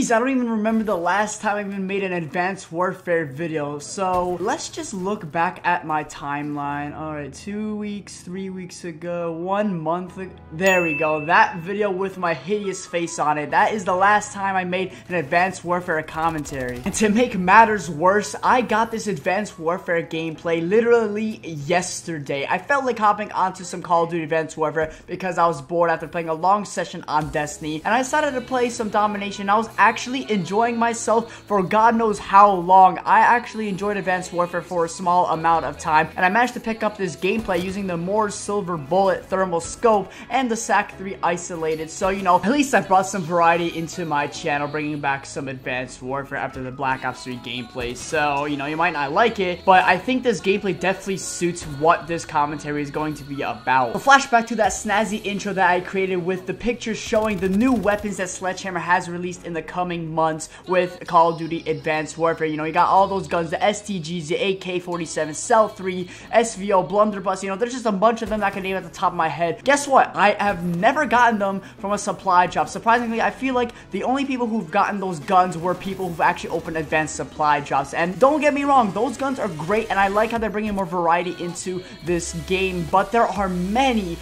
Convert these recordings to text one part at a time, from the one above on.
Jeez, I don't even remember the last time I even made an Advanced Warfare video. So let's just look back at my timeline. Alright, 2 weeks, 3 weeks ago, 1 month ago. There we go. That video with my hideous face on it. That is the last time I made an Advanced Warfare commentary. And to make matters worse, I got this Advanced Warfare gameplay literally yesterday. I felt like hopping onto some Call of Duty Advanced Warfare because I was bored after playing a long session on Destiny. And I decided to play some Domination. I was actually enjoying myself for God knows how long. I actually enjoyed Advanced Warfare for a small amount of time. And I managed to pick up this gameplay using the Moore's Silver Bullet thermal scope and the SAC-3 isolated. So, you know, at least I brought some variety into my channel, bringing back some Advanced Warfare after the Black Ops 3 gameplay. So, you know, you might not like it, but I think this gameplay definitely suits what this commentary is going to be about. A flashback to that snazzy intro that I created with the pictures showing the new weapons that Sledgehammer has released in the coming months with Call of Duty Advanced Warfare. You know, you got all those guns, the STGs, the AK-47, Cell 3, SVO, Blunderbuss. You know, there's just a bunch of them that I can name at the top of my head. Guess what? I have never gotten them from a supply drop. Surprisingly, I feel like the only people who've gotten those guns were people who've actually opened advanced supply drops. And don't get me wrong, those guns are great, and I like how they're bringing more variety into this game, but there are many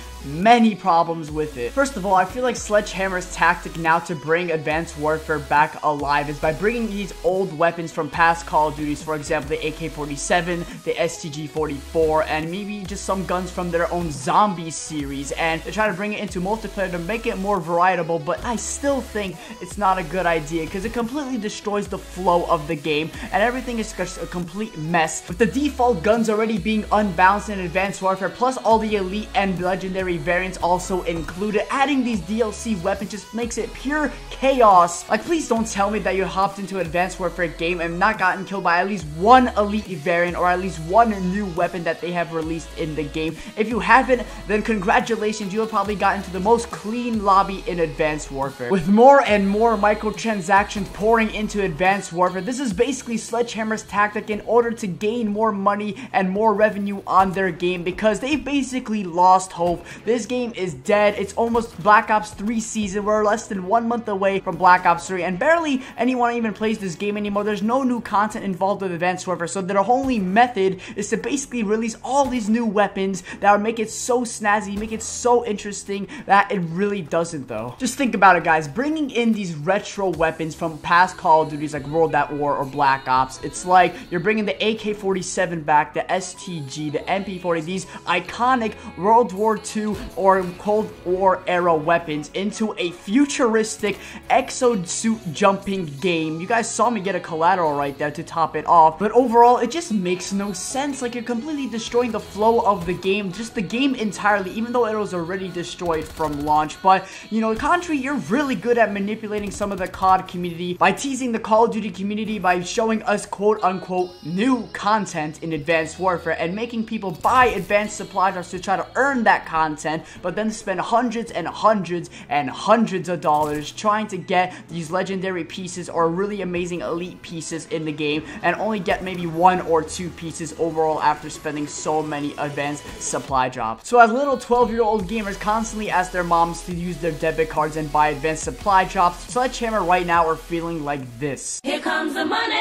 problems with it. First of all, I feel like Sledgehammer's tactic now to bring Advanced Warfare back alive is by bringing these old weapons from past Call of Duties, for example, the AK-47, the STG-44, and maybe just some guns from their own zombie series, and they try to bring it into multiplayer to make it more varietable, but I still think it's not a good idea because it completely destroys the flow of the game, and everything is just a complete mess. With the default guns already being unbalanced in Advanced Warfare, plus all the elite and legendary variants also included, adding these DLC weapons just makes it pure chaos. Like, please don't tell me that you hopped into an Advanced Warfare game and not gotten killed by at least one elite variant or at least one new weapon that they have released in the game. If you haven't, then congratulations, you have probably gotten to the most clean lobby in Advanced Warfare. With more and more microtransactions pouring into Advanced Warfare, this is basically Sledgehammer's tactic in order to gain more money and more revenue on their game because they basically lost hope. This game is dead. It's almost Black Ops 3 season. We're less than 1 month away from Black Ops 3, and barely anyone even plays this game anymore. There's no new content involved with Advanced Warfare, so their only method is to basically release all these new weapons that would make it so snazzy, make it so interesting that it really doesn't, though. Just think about it, guys. Bringing in these retro weapons from past Call of Duties like World at War or Black Ops, it's like you're bringing the AK-47 back, the STG, the MP40, these iconic World War II or Cold War era weapons into a futuristic exosuit jumping game. You guys saw me get a collateral right there to top it off, but overall it just makes no sense. Like, you're completely destroying the flow of the game, just the game entirely, even though it was already destroyed from launch. But you know, Country, you're really good at manipulating some of the COD community by teasing the Call of Duty community by showing us quote unquote new content in Advanced Warfare and making people buy advanced supply drops to try to earn that content, but then spend hundreds and hundreds and hundreds of dollars trying to get these legendary pieces or really amazing elite pieces in the game and only get maybe 1 or 2 pieces overall after spending so many advanced supply drops. So as little 12-year-old gamers constantly ask their moms to use their debit cards and buy advanced supply drops, Sledgehammer right now are feeling like this. Here comes the money.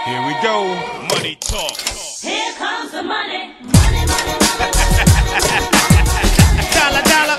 Here we go. Money talk. Here comes the money. Money, money, money. Dollar, dollar.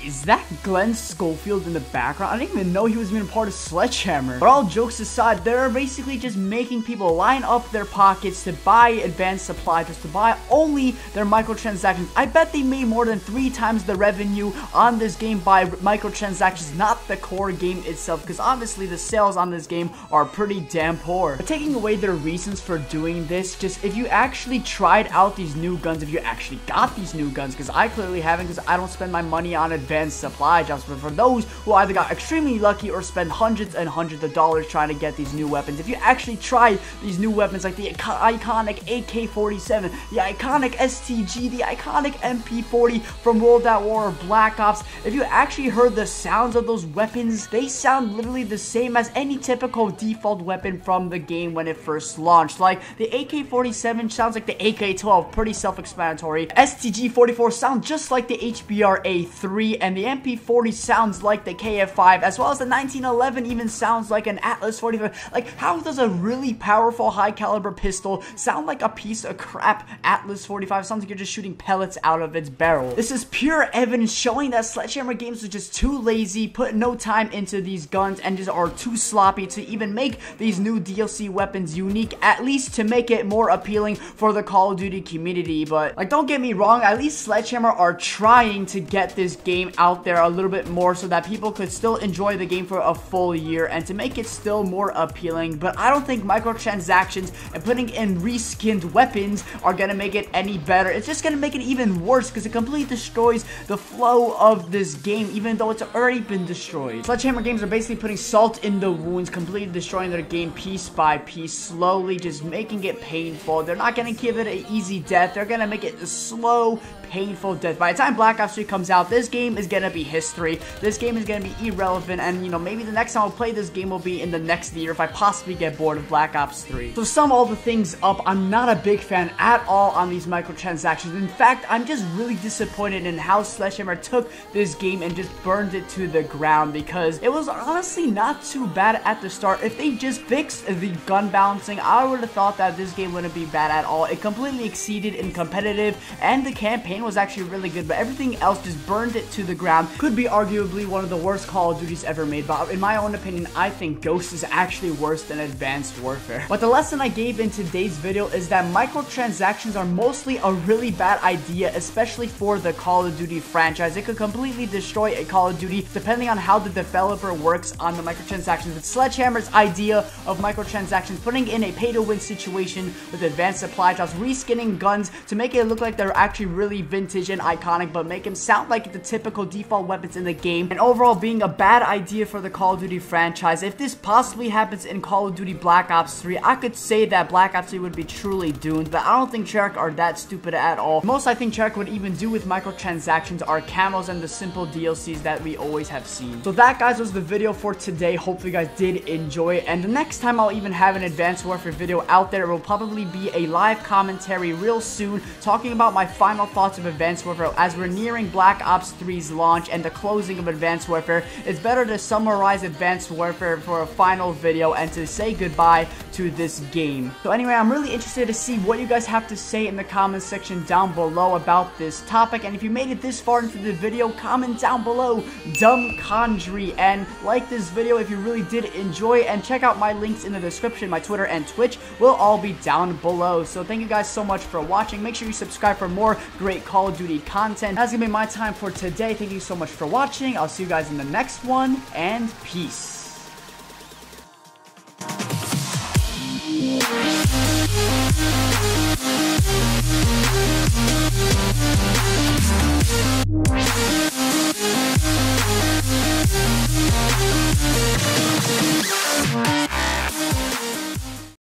Is that Glenn Schofield in the background? I didn't even know he was even part of Sledgehammer. But all jokes aside, they're basically just making people line up their pockets to buy advanced supply, just to buy only their microtransactions. I bet they made more than 3 times the revenue on this game by microtransactions, not the core game itself, because obviously the sales on this game are pretty damn poor. But taking away their reasons for doing this, just if you actually tried out these new guns, if you actually got these new guns, because I clearly haven't, because I don't spend my money on advanced supply drops, but for those who either got extremely lucky or spend hundreds and hundreds of dollars trying to get these new weapons, if you actually tried these new weapons like the iconic AK-47, the iconic STG, the iconic MP40 from World at War or Black Ops, if you actually heard the sounds of those weapons, they sound literally the same as any typical default weapon from the game when it first launched. Like, the AK-47 sounds like the AK-12, pretty self-explanatory. STG-44 sounds just like the HBR A3, and the The MP40 sounds like the KF5, as well as the 1911 even sounds like an Atlas 45. Like, how does a really powerful high caliber pistol sound like a piece of crap Atlas 45? Sounds like you're just shooting pellets out of its barrel. This is pure evidence showing that Sledgehammer Games was just too lazy, put no time into these guns, and just are too sloppy to even make these new DLC weapons unique, at least to make it more appealing for the Call of Duty community. But, like, don't get me wrong, at least Sledgehammer are trying to get this game out there a little bit more so that people could still enjoy the game for a full year and to make it still more appealing. But I don't think microtransactions and putting in reskinned weapons are gonna make it any better. It's just gonna make it even worse because it completely destroys the flow of this game, even though it's already been destroyed. Sledgehammer Games are basically putting salt in the wounds, completely destroying their game piece by piece, slowly just making it painful. They're not gonna give it an easy death. They're gonna make it a slow, painful death. By the time Black Ops 3 comes out, this game is gonna be history. This game is gonna be irrelevant, and, you know, maybe the next time I'll play this game will be in the next year if I possibly get bored of Black Ops 3. So to sum all the things up, I'm not a big fan at all on these microtransactions. In fact, I'm just really disappointed in how Sledgehammer took this game and just burned it to the ground, because it was honestly not too bad at the start. If they just fixed the gun balancing, I would have thought that this game wouldn't be bad at all. It completely exceeded in competitive, and the campaign was actually really good, but everything else just burned it to the ground. Could be arguably one of the worst Call of Duties ever made, but in my own opinion, I think Ghost is actually worse than Advanced Warfare. But the lesson I gave in today's video is that microtransactions are mostly a really bad idea, especially for the Call of Duty franchise. It could completely destroy a Call of Duty depending on how the developer works on the microtransactions. It's Sledgehammer's idea of microtransactions, putting in a pay-to-win situation with advanced supply drops, reskinning guns to make it look like they're actually really vintage and iconic, but make them sound like the typical default weapons in the game, and overall being a bad idea for the Call of Duty franchise. If this possibly happens in Call of Duty Black Ops 3, I could say that Black Ops 3 would be truly doomed, but I don't think Treyarch are that stupid at all. Most I think Treyarch would even do with microtransactions are camos and the simple DLCs that we always have seen. So that, guys, was the video for today. Hopefully you guys did enjoy it, and the next time I'll even have an Advanced Warfare video out there, it will probably be a live commentary real soon, talking about my final thoughts of Advanced Warfare as we're nearing Black Ops 3's launch and the closing of Advanced Warfare. It's better to summarize Advanced Warfare for a final video and to say goodbye to this game. So anyway, I'm really interested to see what you guys have to say in the comments section down below about this topic, and if you made it this far into the video, comment down below dumb Condry and like this video if you really did enjoy, and check out my links in the description. My Twitter and Twitch will all be down below. So thank you guys so much for watching. Make sure you subscribe for more great Call of Duty content. That's gonna be my time for today. Thank you so much for watching. I'll see you guys in the next one, and peace.